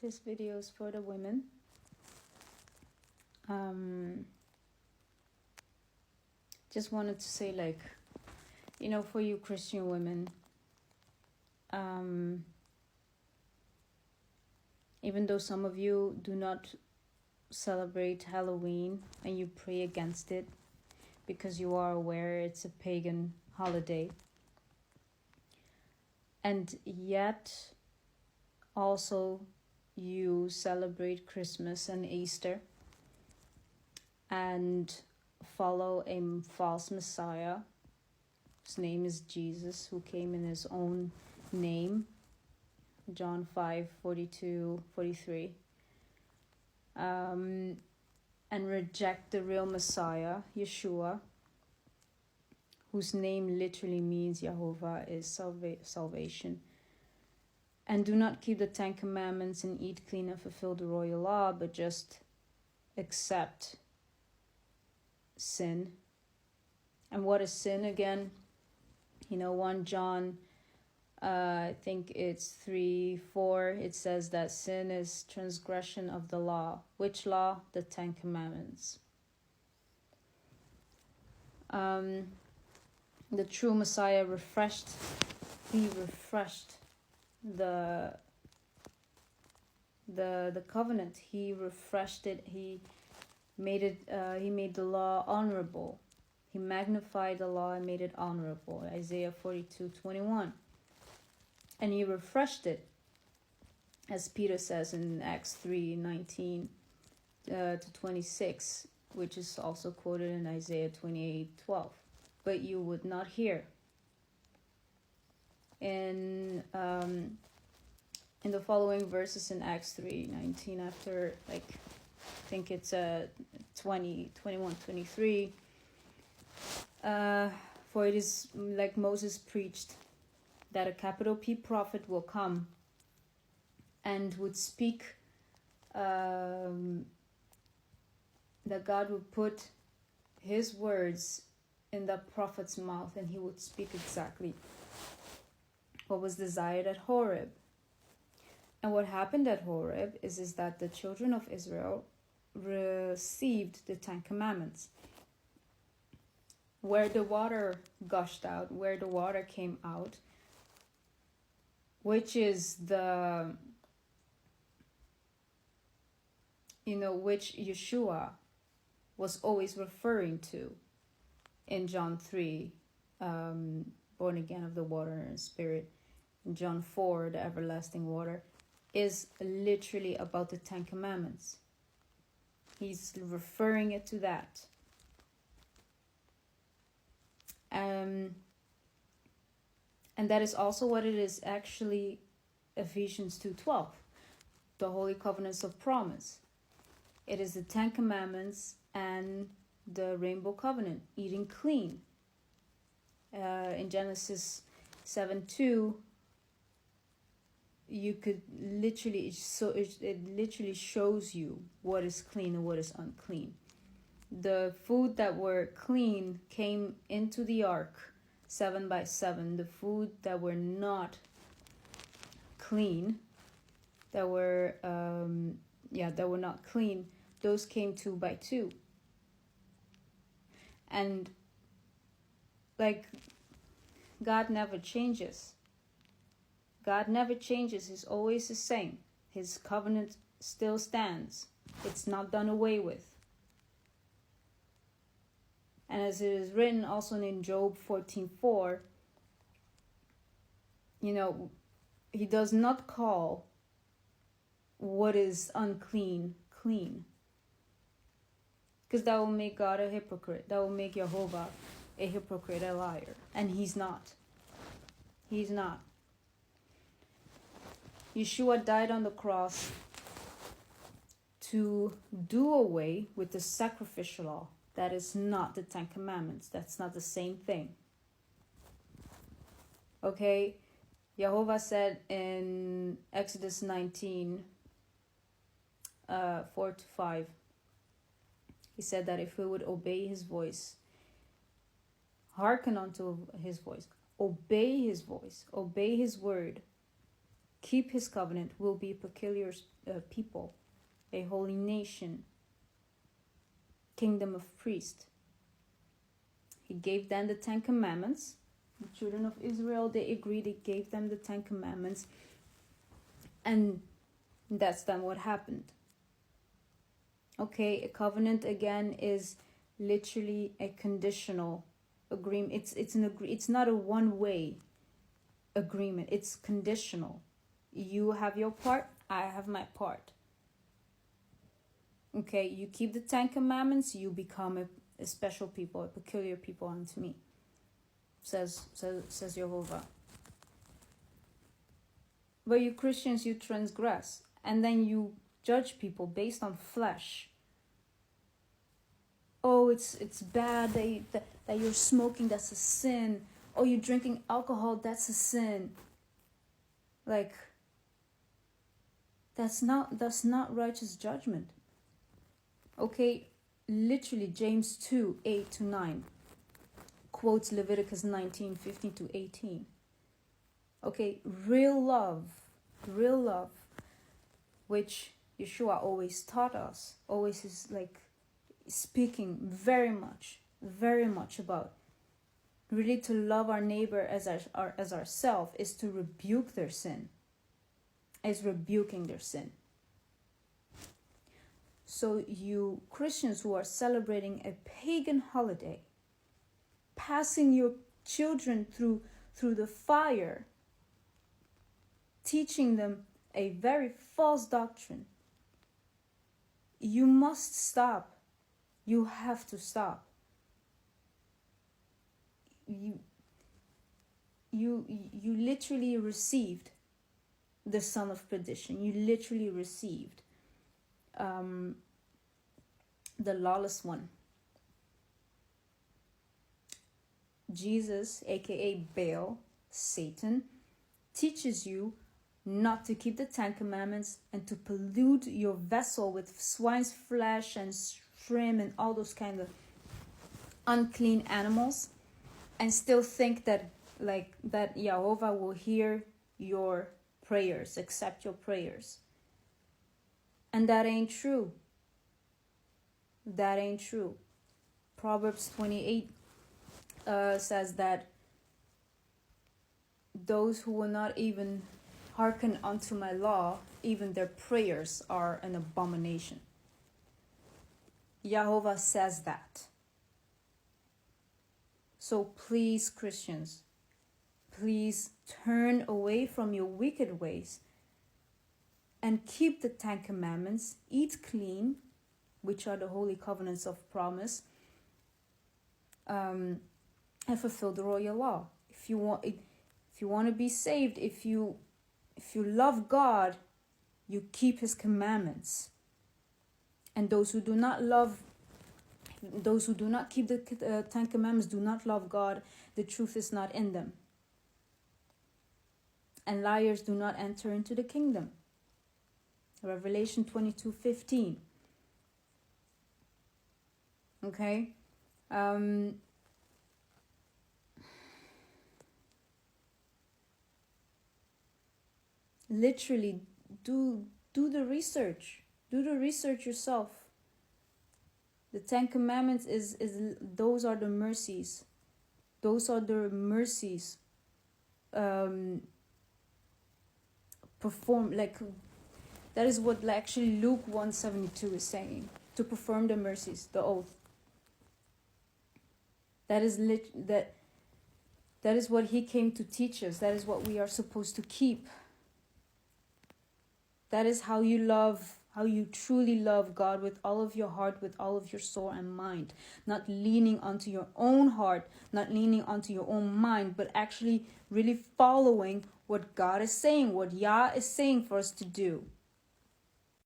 This video is for the women. Just wanted to say, like, for you Christian women, even though some of you do not celebrate Halloween and you pray against it because you are aware it's a pagan holiday, and yet also you celebrate Christmas and Easter and follow a false Messiah. His name is Jesus, who came in his own name, John 5:42-43, and reject the real Messiah, Yeshua, whose name literally means Jehovah is salvation, and do not keep the 10 Commandments and eat clean and fulfill the royal law, but just accept sin. And what is sin again? 1 John, I think it's 3:4, it says that sin is transgression of the law. Which law? The 10 Commandments. The true Messiah refreshed the covenant. He refreshed it. He made it. He made the law honorable. He magnified the law and made it honorable. Isaiah 42:21. And he refreshed it, as Peter says in Acts 3:19-26, which is also quoted in Isaiah 28:12. But you would not hear. In the following verses in Acts 3:19, after, I think it's 21-23, for it is like Moses preached, that a capital P prophet will come and would speak, that God would put his words in the prophet's mouth, and he would speak exactly what was desired at Horeb. And what happened at Horeb is that the children of Israel received the 10 Commandments. Where the water gushed out, where the water came out, which is the, which Yeshua was always referring to in John 3, born again of the water and spirit. In John 4, the everlasting water, is literally about the 10 Commandments. He's referring it to that. And that is also what it is actually, Ephesians 2:12, the Holy Covenants of Promise. It is the 10 Commandments and the Rainbow Covenant, eating clean. In Genesis 7:2, you could literally, it literally shows you what is clean and what is unclean. The food that were clean came into the ark 7 by 7. The food that were not clean, that were not clean, those came 2 by 2. And God never changes. God never changes. He's always the same. His covenant still stands. It's not done away with. And as it is written also in Job 14:4, he does not call what is unclean clean. Because that will make God a hypocrite. That will make Jehovah a hypocrite, a liar. And he's not. He's not. Yeshua died on the cross to do away with the sacrificial law. That is not the 10 Commandments. That's not the same thing. Okay? Jehovah said in Exodus 19, 4-5, he said that if we would obey his voice, hearken unto his voice, obey his voice, obey his word, keep his covenant, will be a peculiar people, a holy nation, kingdom of priests. He gave them the 10 commandments. The children of Israel, they agreed. He gave them the 10 commandments. And that's then what happened. Okay, a covenant again is literally a conditional agreement. It's not a one-way agreement. It's conditional. You have your part, I have my part. Okay, you keep the 10 commandments, you become a special people, a peculiar people unto me, says Jehovah. But you Christians, you transgress, and then you judge people based on flesh. Oh, it's bad that you're smoking, that's a sin. Oh, you're drinking alcohol, that's a sin. Like, that's not righteous judgment. Okay, literally James 2:8-9 quotes Leviticus 19:15-18. Okay, real love, which Yeshua always taught us, always is like speaking very much about. Really, to love our neighbor as ourselves is to rebuke their sin, is rebuking their sin. So you Christians who are celebrating a pagan holiday, passing your children through the fire, teaching them a very false doctrine, you must stop. You have to stop. You literally received the son of perdition. You literally received the lawless one. Jesus, aka Baal, Satan, teaches you not to keep the 10 commandments and to pollute your vessel with swine's flesh and shrimp and all those kind of unclean animals, and still think that Jehovah will hear your prayers, accept your prayers. And that ain't true. That ain't true. Proverbs 28 says that those who will not even hearken unto my law, even their prayers are an abomination. Jehovah says that. So please, Christians, please turn away from your wicked ways and keep the 10 commandments, eat clean, which are the holy covenants of promise, and fulfill the royal law. If you want to be saved, if you love God, you keep his commandments. And those who do not keep the 10 commandments do not love God. The truth is not in them. And liars do not enter into the kingdom. Revelation 22:15. Okay? Literally, do the research. Do the research yourself. The 10 commandments is those are the mercies. Those are the mercies perform, like, that is what actually Luke 1:72 is saying, to perform the mercies, the oath. That is that is what he came to teach us. That is what we are supposed to keep. That is how you truly love God with all of your heart, with all of your soul and mind. Not leaning onto your own heart, not leaning onto your own mind, but actually really following what God is saying, what Yah is saying for us to do.